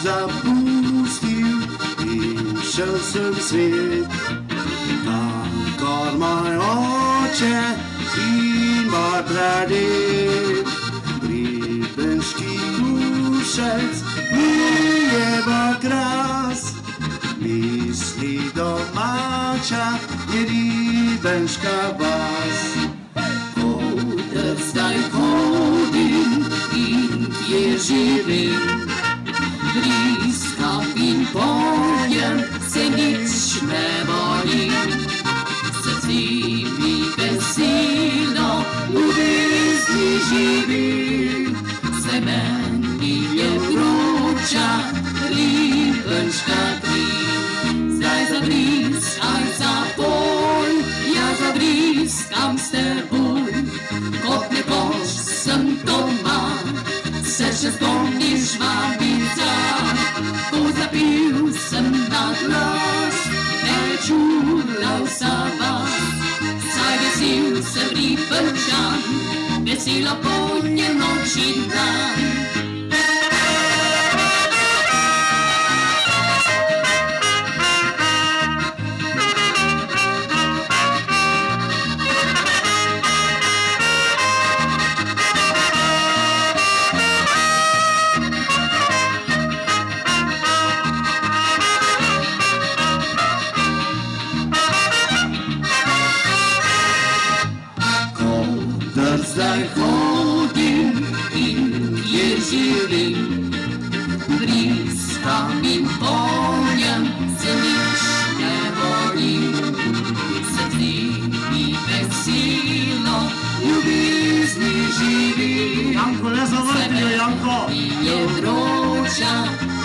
zapustił i szedł w svět. Tak můj oče i můj praděd, rýbenský kůšec, jeba krás. Myslí domáča je rýbenška vás. Odevzdaj chodím, je živý, blízkým pojem se nič nebolí. Srdcí mi vesílo, uvězní živý, semen je vruča, rýbenška tvý. Zdaj zablízkaj zapoj, ja zablízkam s tebou. Kopne koš sem doma, se še spomniš babica. Ko zapil sem na glas, ne čulal sa vas. Saj vesil sem Rýbenčan, veselo polje noč in dan. Zdaj chodim in je živim, blízkým pojem se nič nebolí. Srdcí mi vesílo, ljubizni živí. Janko, ne zavrtio, Janko! Je vroča,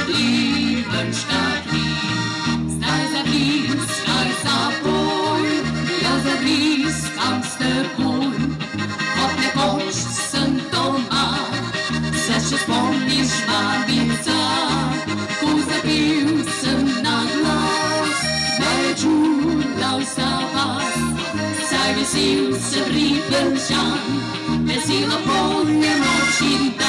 Rýbenška tvý. Zdaj zablízkaj zapoj, ja zablízkam s tebou. Kopne koš sem doma, se še spomniš babica. Ko zapil sem na glas, ne čulal sa vas. Saj vesel sem Rýbenčan, veselo polje noč in dan.